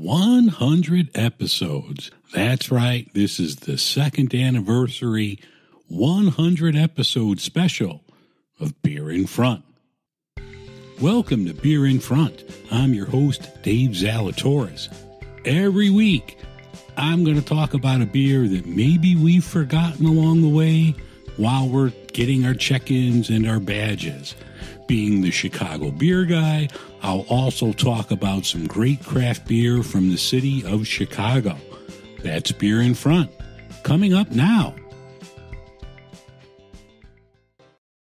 100 episodes. That's right. This is the second anniversary 100 episode special of Beer in Front. Welcome to Beer in Front. I'm your host, Dave Zalatoris. Every week, I'm going to talk about a beer that maybe we've forgotten along the way while we're getting our check-ins and our badges. Being the Chicago beer guy, I'll also talk about some great craft beer from the city of Chicago. That's Beer in Front. Coming up now.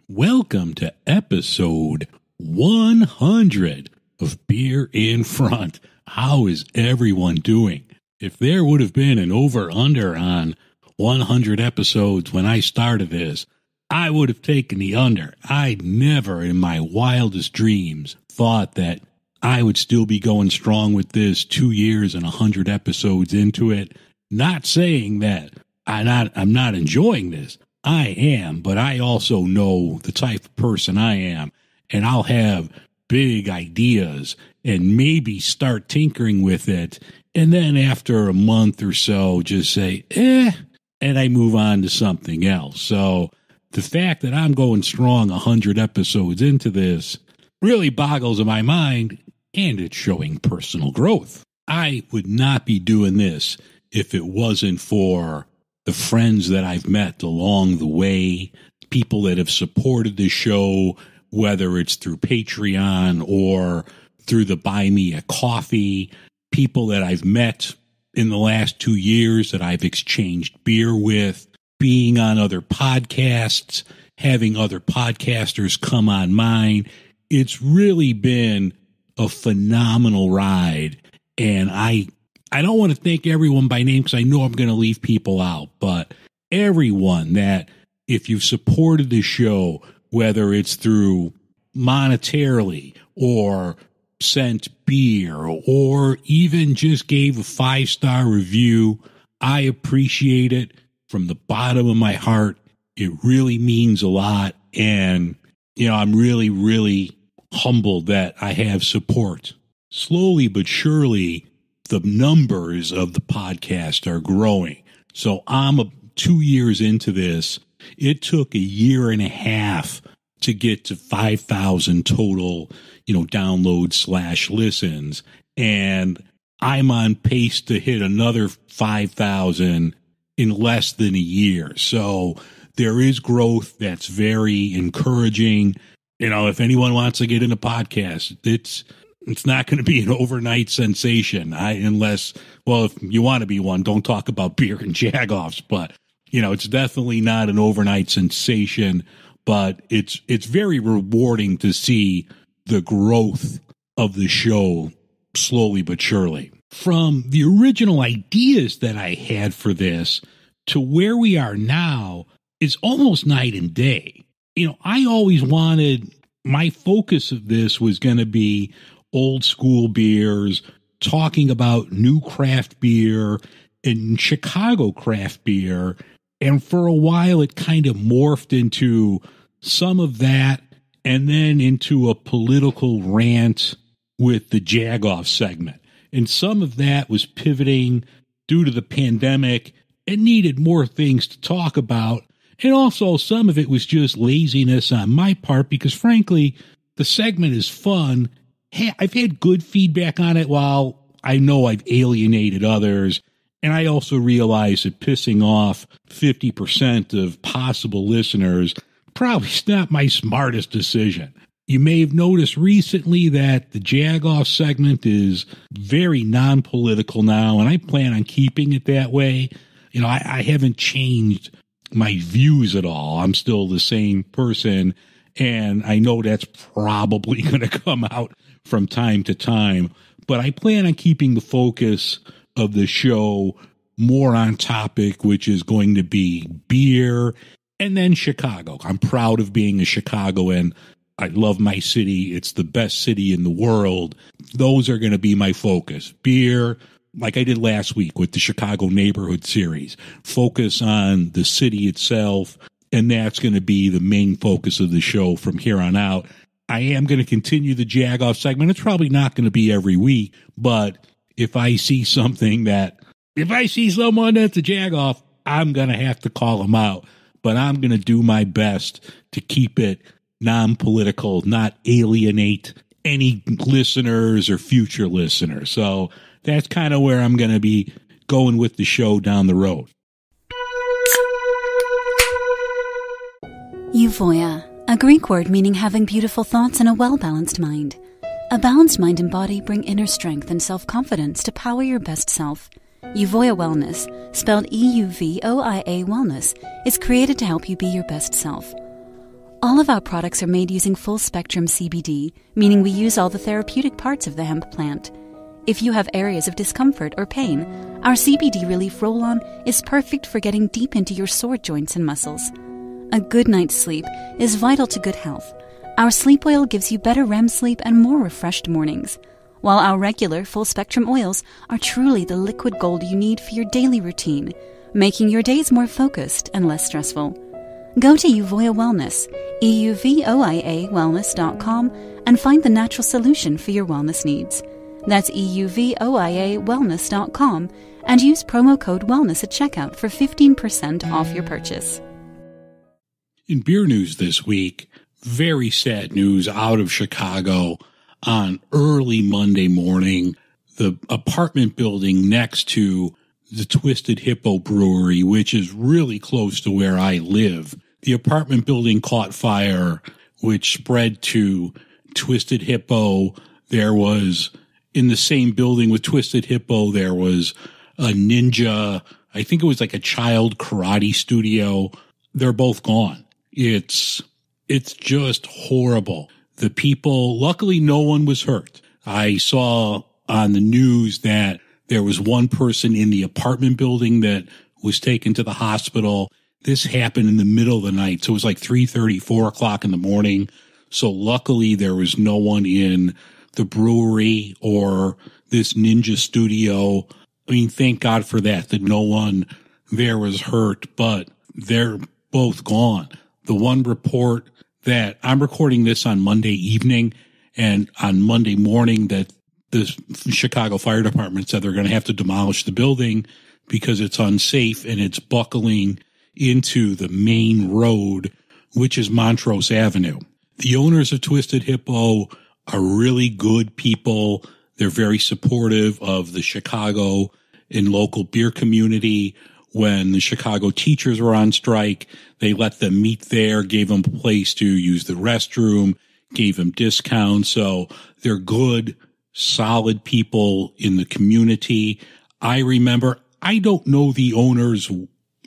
Welcome to episode 100 of Beer in Front. How is everyone doing? If there would have been an over-under on 100 episodes when I started this, I would have taken the under. I never in my wildest dreams thought that I would still be going strong with this 2 years and 100 episodes into it. Not saying that I'm not enjoying this. I am, but I also know the type of person I am, and I'll have big ideas and maybe start tinkering with it, and then after a month or so just say, and I move on to something else. So the fact that I'm going strong 100 episodes into this really boggles my mind, and it's showing personal growth. I would not be doing this if it wasn't for the friends that I've met along the way, people that have supported the show, whether it's through Patreon or through the Buy Me a Coffee, people that I've met in the last 2 years that I've exchanged beer with, being on other podcasts, having other podcasters come on mine. It's really been a phenomenal ride. And I don't want to thank everyone by name because I know I'm going to leave people out, but everyone that, if you've supported the show, whether it's through monetarily or sent beer or even just gave a 5-star review, I appreciate it. From the bottom of my heart, it really means a lot. And, I'm really, really humbled that I have support. Slowly but surely, the numbers of the podcast are growing. So I'm 2 years into this. It took a year and a half to get to 5,000 total, downloads / listens. And I'm on pace to hit another 5,000 in less than a year. So there is growth that's very encouraging. If anyone wants to get into podcasts, it's not going to be an overnight sensation. If you want to be one, don't talk about beer and jagoffs, but it's definitely not an overnight sensation, but it's very rewarding to see the growth of the show slowly but surely. From the original ideas that I had for this to where we are now is almost night and day. I always wanted, my focus of this was going to be old school beers, talking about new craft beer and Chicago craft beer. And for a while, it kind of morphed into some of that and then into a political rant with the Jagoff segment. And some of that was pivoting due to the pandemic and needed more things to talk about. And also some of it was just laziness on my part because, frankly, the segment is fun. Hey, I've had good feedback on it while I know I've alienated others. And I also realize that pissing off 50% of possible listeners probably is not my smartest decision. You may have noticed recently that the Jagoff segment is very non-political now, and I plan on keeping it that way. I haven't changed my views at all. I'm still the same person, and I know that's probably going to come out from time to time, but I plan on keeping the focus of the show more on topic, which is going to be beer and then Chicago. I'm proud of being a Chicagoan. I love my city. It's the best city in the world. Those are going to be my focus. Beer, like I did last week with the Chicago Neighborhood Series. Focus on the city itself, and that's going to be the main focus of the show from here on out. I am going to continue the Jagoff segment. It's probably not going to be every week, but if I see someone that's a jagoff, I'm going to have to call them out. But I'm going to do my best to keep it non-political, not alienate any listeners or future listeners. So that's kind of where I'm going to be going with the show down the road. Euphoria, a Greek word meaning having beautiful thoughts and a well-balanced mind. A balanced mind and body bring inner strength and self-confidence to power your best self. Euphoria Wellness, spelled EUVOIA Wellness, is created to help you be your best self. All of our products are made using full-spectrum CBD, meaning we use all the therapeutic parts of the hemp plant. If you have areas of discomfort or pain, our CBD Relief Roll-On is perfect for getting deep into your sore joints and muscles. A good night's sleep is vital to good health. Our sleep oil gives you better REM sleep and more refreshed mornings, while our regular full-spectrum oils are truly the liquid gold you need for your daily routine, making your days more focused and less stressful. Go to Euphoria Wellness, EUVOIAWellness.com, and find the natural solution for your wellness needs. That's EUVOIAWellness.com, and use promo code WELLNESS at checkout for 15% off your purchase. In beer news this week, very sad news out of Chicago. On early Monday morning, the apartment building next to the Twisted Hippo Brewery, which is really close to where I live, the apartment building caught fire, which spread to Twisted Hippo. There was, in the same building with Twisted Hippo, there was a ninja, I think it was like a child karate studio. They're both gone. It's just horrible. The people, luckily no one was hurt. I saw on the news that there was one person in the apartment building that was taken to the hospital. This happened in the middle of the night. So it was like 3:30, 4 o'clock in the morning. So luckily there was no one in the brewery or this ninja studio. I mean, thank God for that no one there was hurt, but they're both gone. The one report that I'm recording this on Monday evening, and on Monday morning that the Chicago Fire Department said they're going to have to demolish the building because it's unsafe and it's buckling into the main road, which is Montrose Avenue. The owners of Twisted Hippo are really good people. They're very supportive of the Chicago and local beer community. When the Chicago teachers were on strike, they let them meet there, gave them a place to use the restroom, gave them discounts. So they're good, solid people in the community. I remember, I don't know the owners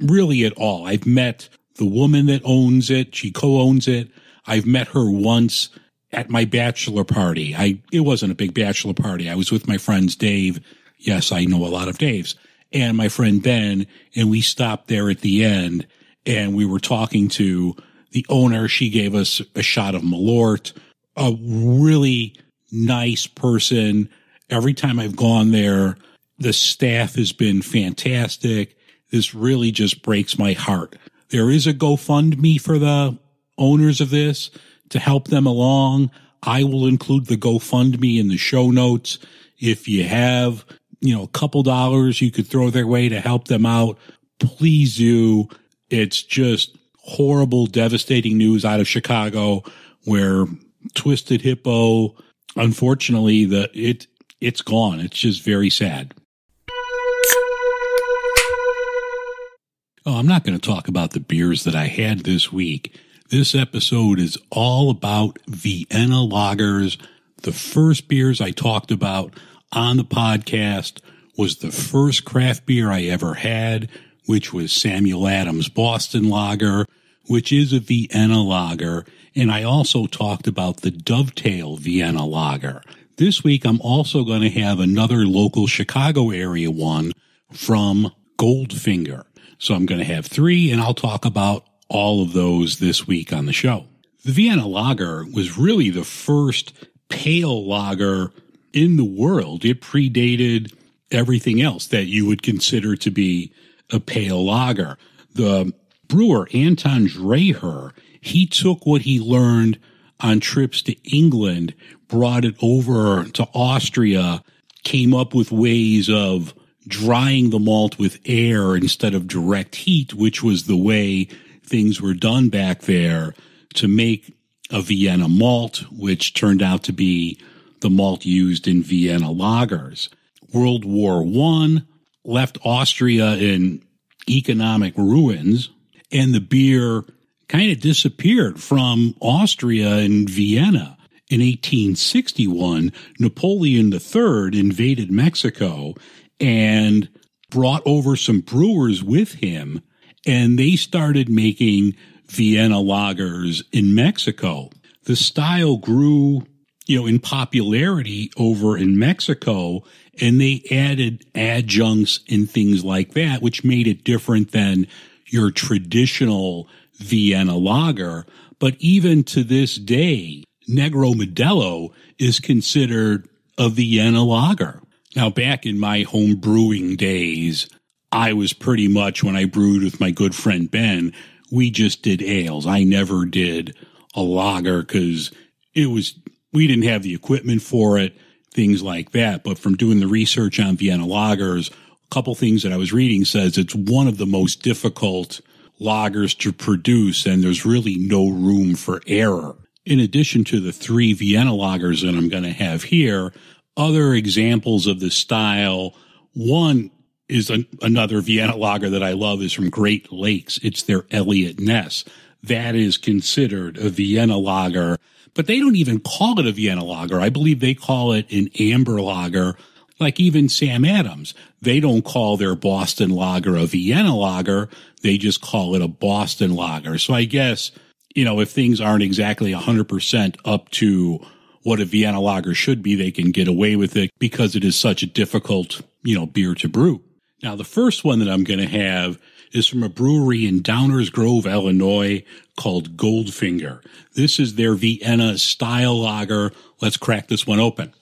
really at all. I've met the woman that owns it. She co-owns it. I've met her once at my bachelor party. It wasn't a big bachelor party. I was with my friends Dave. Yes, I know a lot of Daves. And my friend Ben, and we stopped there at the end, and we were talking to the owner. She gave us a shot of Malort, a really nice person. Every time I've gone there, the staff has been fantastic. This really just breaks my heart. There is a GoFundMe for the owners of this to help them along. I will include the GoFundMe in the show notes. If you have a couple dollars you could throw their way to help them out, please do. It's just horrible, devastating news out of Chicago where Twisted Hippo, unfortunately, it's gone. It's just very sad. Oh, I'm not going to talk about the beers that I had this week. This episode is all about Vienna Lagers. The first beers I talked about on the podcast was the first craft beer I ever had, which was Samuel Adams Boston Lager, which is a Vienna Lager. And I also talked about the Dovetail Vienna Lager. This week, I'm also going to have another local Chicago area one from Goldfinger. So I'm going to have 3, and I'll talk about all of those this week on the show. The Vienna Lager was really the first pale lager in the world. It predated everything else that you would consider to be a pale lager. The brewer, Anton Dreher, he took what he learned on trips to England, brought it over to Austria, came up with ways of drying the malt with air instead of direct heat, which was the way things were done back there, to make a Vienna malt, which turned out to be the malt used in Vienna Lagers. World War I left Austria in economic ruins, and the beer kind of disappeared from Austria and Vienna. In 1861, Napoleon III invaded Mexico and brought over some brewers with him, and they started making Vienna lagers in Mexico. The style grew, in popularity over in Mexico, and they added adjuncts and things like that, which made it different than your traditional Vienna lager. But even to this day, Negro Modelo is considered a Vienna lager. Now, back in my home brewing days, I was pretty much, when I brewed with my good friend Ben, we just did ales. I never did a lager because we didn't have the equipment for it, things like that. But from doing the research on Vienna lagers, a couple things that I was reading says it's one of the most difficult lagers to produce, and there's really no room for error. In addition to the 3 Vienna lagers that I'm going to have here, other examples of the style, one is another Vienna lager that I love is from Great Lakes. It's their Elliot Ness. That is considered a Vienna lager, but they don't even call it a Vienna lager. I believe they call it an amber lager, like even Sam Adams. They don't call their Boston lager a Vienna lager. They just call it a Boston lager. So I guess, if things aren't exactly 100% up to what a Vienna lager should be, they can get away with it because it is such a difficult, beer to brew. Now, the first one that I'm going to have is from a brewery in Downers Grove, Illinois, called Goldfinger. This is their Vienna style lager. Let's crack this one open.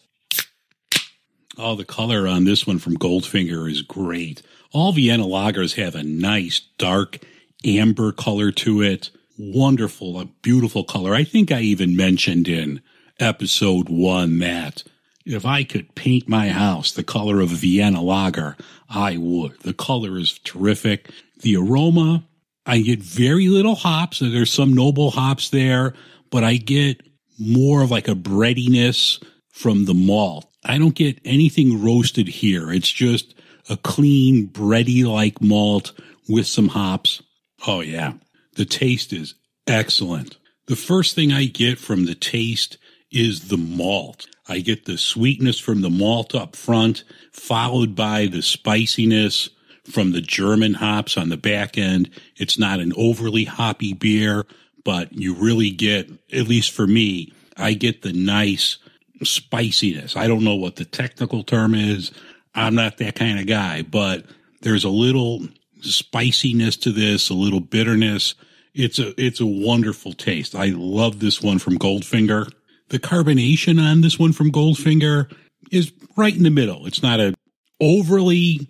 Oh, the color on this one from Goldfinger is great. All Vienna lagers have a nice, dark, amber color to it. Wonderful, a beautiful color. I think I even mentioned in episode 1 that if I could paint my house the color of a Vienna lager, I would. The color is terrific. The aroma, I get very little hops. There's some noble hops there, but I get more of like a breadiness from the malt. I don't get anything roasted here. It's just a clean, bready-like malt with some hops. Oh, yeah. The taste is excellent. The first thing I get from the taste is the malt. I get the sweetness from the malt up front, followed by the spiciness from the German hops on the back end. It's not an overly hoppy beer, but you really get, at least for me, I get the nice spiciness. I don't know what the technical term is. I'm not that kind of guy, but there's a little spiciness to this, a little bitterness. It's a wonderful taste. I love this one from Goldfinger. The carbonation on this one from Goldfinger is right in the middle. It's not a overly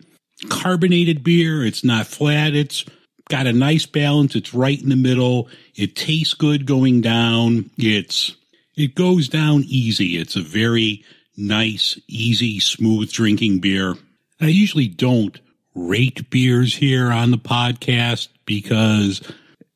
carbonated beer. It's not flat. It's got a nice balance. It's right in the middle. It tastes good going down. It goes down easy. It's a very nice, easy, smooth drinking beer. I usually don't rate beers here on the podcast because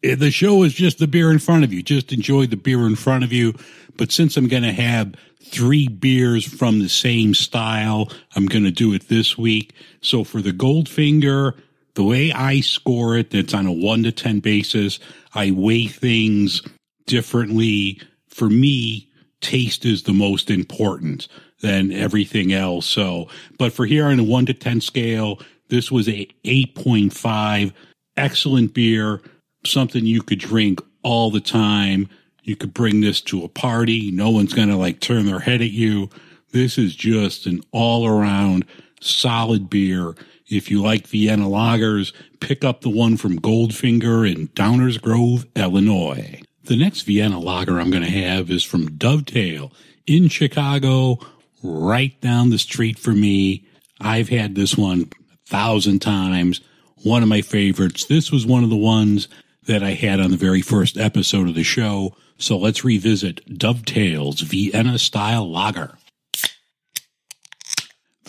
the show is just the beer in front of you. Just enjoy the beer in front of you. But since I'm going to have 3 beers from the same style, I'm going to do it this week. So for the Goldfinger, the way I score it, it's on a 1 to 10 basis. I weigh things differently. For me, taste is the most important than everything else. So, but for here on a 1 to 10 scale, this was a 8.5. Excellent beer, something you could drink all the time. You could bring this to a party. No one's going to turn their head at you. This is just an all around solid beer. If you like Vienna lagers, pick up the one from Goldfinger in Downers Grove, Illinois. The next Vienna lager I'm going to have is from Dovetail in Chicago, right down the street from me. I've had this one 1,000 times. One of my favorites. This was one of the ones that I had on the very first episode of the show. So let's revisit Dovetail's Vienna style lager.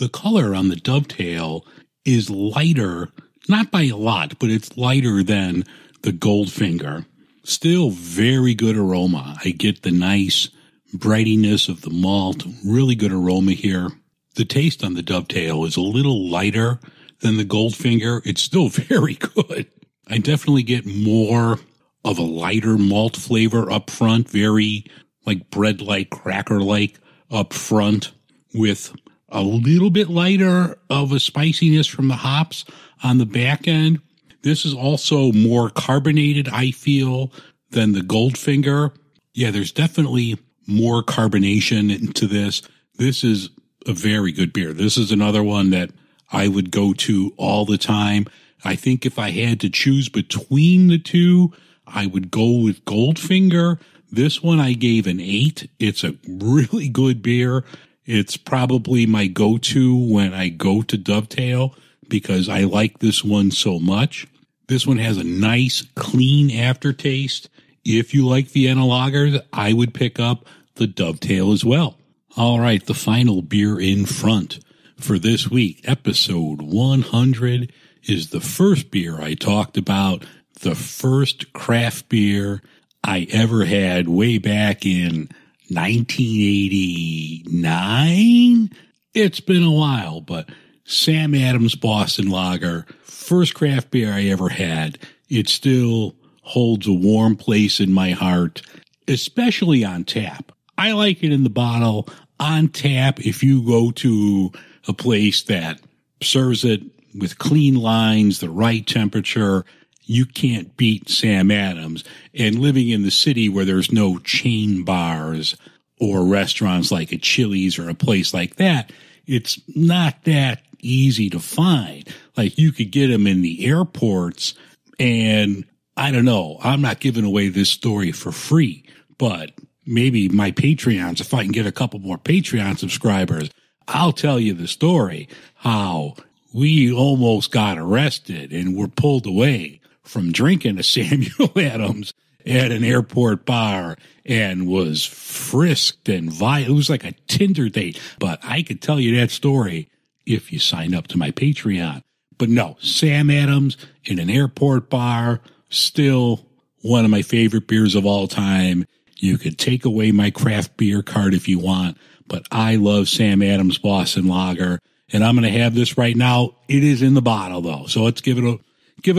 the color on the Dovetail is lighter, not by a lot, but it's lighter than the Goldfinger. Still very good aroma. I get the nice brightiness of the malt, really good aroma here. The taste on the Dovetail is a little lighter than the Goldfinger. It's still very good. I definitely get more of a lighter malt flavor up front, very like bread-like, cracker-like up front, with a little bit lighter of a spiciness from the hops on the back end. This is also more carbonated, I feel, than the Goldfinger. Yeah, there's definitely more carbonation into this. This is a very good beer. This is another one that I would go to all the time. I think if I had to choose between the two, I would go with Goldfinger. This one I gave an 8. It's a really good beer. It's probably my go-to when I go to Dovetail because I like this one so much. This one has a nice, clean aftertaste. If you like Vienna Lagers, I would pick up the Dovetail as well. All right, the final beer in front for this week, episode 100, is the first beer I talked about, the first craft beer I ever had way back in 1989. It's been a while, but Sam Adams Boston Lager, first craft beer I ever had. It still holds a warm place in my heart, especially on tap. I like it in the bottle. On tap, if you go to a place that serves it with clean lines, the right temperature, you can't beat Sam Adams. And living in the city where there's no chain bars or restaurants like a Chili's or a place like that, it's not that easy to find. Like you could get them in the airports, and I don't know, I'm not giving away this story for free, but maybe my Patreons, if I can get a couple more Patreon subscribers, I'll tell you the story how we almost got arrested and were pulled away from drinking a Samuel Adams at an airport bar and was frisked and violent. It was like a Tinder date, but I could tell you that story if you sign up to my Patreon. But no, Sam Adams in an airport bar, still one of my favorite beers of all time. You could take away my craft beer card if you want, but I love Sam Adams Boston Lager, and I'm going to have this right now. It is in the bottle though, so let's give it a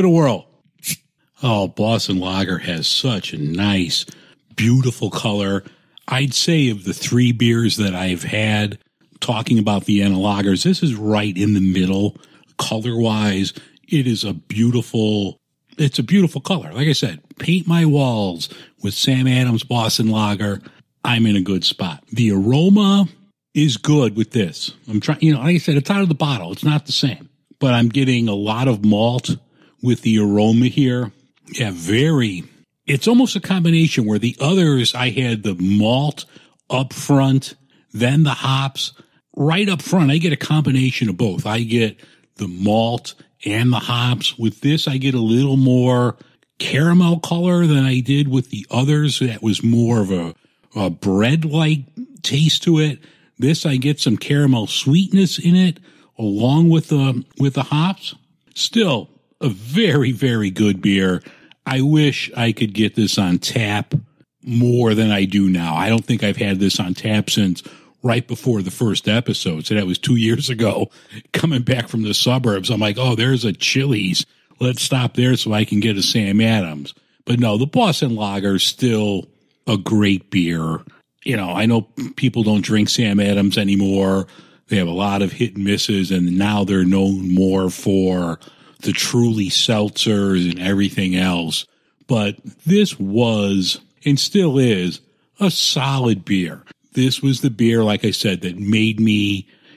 whirl. Oh, Boston Lager has such a nice, beautiful color. I'd say of the three beers that I've had talking about Vienna Lagers, this is right in the middle color-wise. It is it's a beautiful color. Like I said, paint my walls with Sam Adams Boston Lager. I'm in a good spot. The aroma is good with this. I'm trying, like I said, it's out of the bottle. It's not the same, but I'm getting a lot of malt with the aroma here. Yeah, it's almost a combination where the others, I had the malt up front, then the hops right up front. I get a combination of both. I get the malt and the hops. With this, I get a little more caramel color than I did with the others. That was more of a bread-like taste to it. This, I get some caramel sweetness in it along with the hops. Still a very, very good beer. I wish I could get this on tap more than I do now. I don't think I've had this on tap since right before the first episode. So that was 2 years ago. Coming back from the suburbs, I'm like, oh, there's a Chili's. Let's stop there so I can get a Sam Adams. But no, the Boston Lager is still a great beer. I know people don't drink Sam Adams anymore. They have a lot of hit and misses, and now they're known more for the Truly seltzers and everything else. But this was, and still is, a solid beer. This was the beer, like I said, that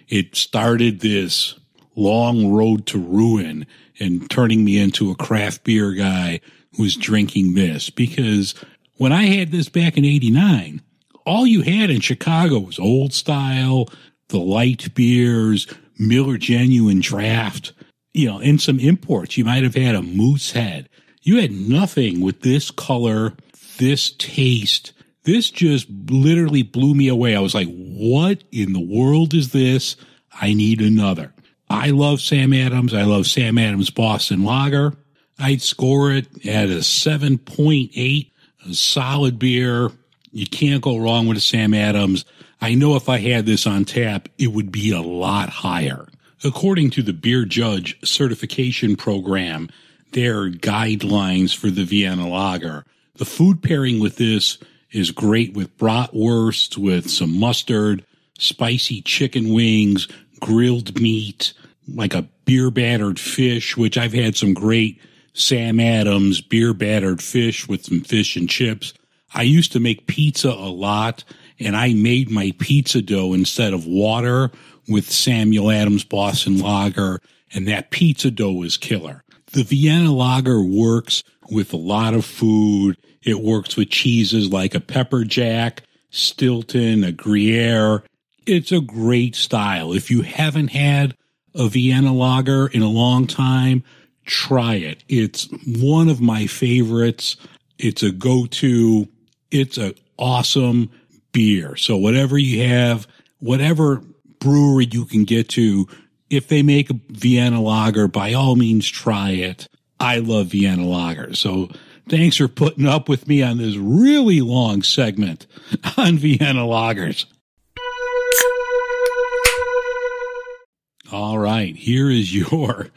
it started this long road to ruin and turning me into a craft beer guy who's drinking this. Because when I had this back in 89, all you had in Chicago was Old Style, the light beers, Miller Genuine Draft, and some imports. You might have had a Moosehead. You had nothing with this color, this taste. This just literally blew me away. I was like, what in the world is this? I need another. I love Sam Adams. I love Sam Adams Boston Lager. I'd score it at a 7.8, a solid beer. You can't go wrong with a Sam Adams. I know if I had this on tap, it would be a lot higher. According to the Beer Judge Certification Program, their guidelines for the Vienna Lager, the food pairing with this is great with bratwurst, with some mustard, spicy chicken wings, grilled meat, like a beer-battered fish, which I've had some great Sam Adams beer-battered fish with some fish and chips. I used to make pizza a lot, and I made my pizza dough instead of water with Samuel Adams Boston Lager, and that pizza dough is killer. The Vienna Lager works with a lot of food. It works with cheeses like a pepper jack, Stilton, a Gruyere. It's a great style. If you haven't had a Vienna Lager in a long time, try it. It's one of my favorites. It's a go-to. It's an awesome beer. So whatever you have, whatever brewery you can get to, if they make a Vienna Lager, by all means, try it. I love Vienna Lager. So thanks for putting up with me on this really long segment on Vienna Lagers. All right, here is your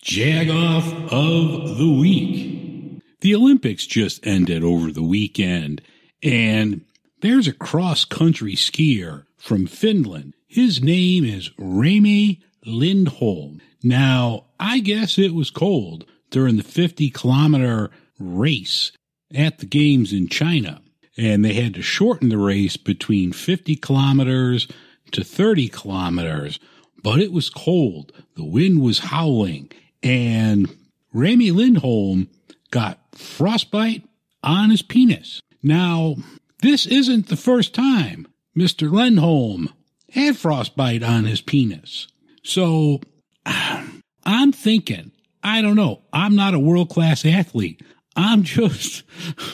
Jag-Off of the Week. The Olympics just ended over the weekend, and there's a cross-country skier from Finland. His name is Rami Lindholm. Now, I guess it was cold during the 50-kilometer race at the games in China, and they had to shorten the race between 50 kilometers to 30 kilometers, but it was cold. The wind was howling, and Rami Lindholm got frostbite on his penis. Now, this isn't the first time Mr. Lindholm had frostbite on his penis. So I'm thinking, I don't know, I'm not a world-class athlete. I'm just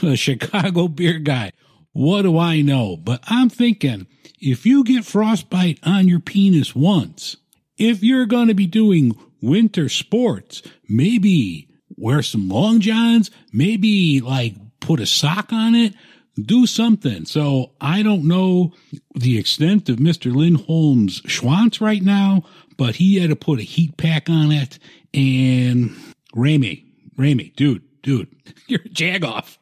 a Chicago beer guy. What do I know? But I'm thinking, if you get frostbite on your penis once, if you're going to be doing winter sports, maybe wear some long johns, maybe like put a sock on it, do something. So I don't know the extent of Mr. Lindholm's schwanz right now, but he had to put a heat pack on it. And Rami, dude, you're a Jag-Off.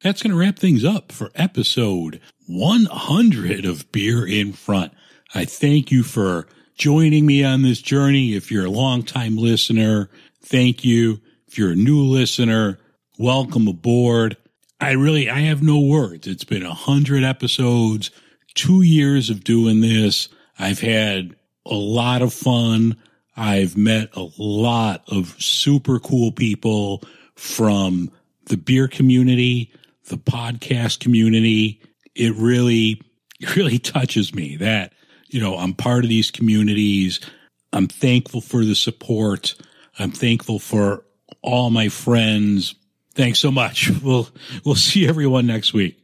That's going to wrap things up for episode 100 of Beer in Front. I thank you for joining me on this journey. If you're a longtime listener, thank you. If you're a new listener, welcome aboard. I have no words. It's been 100 episodes, 2 years of doing this. I've had a lot of fun. I've met a lot of super cool people from the beer community, the podcast community. It really touches me that, I'm part of these communities. I'm thankful for the support. I'm thankful for all my friends. Thanks so much. We'll see everyone next week.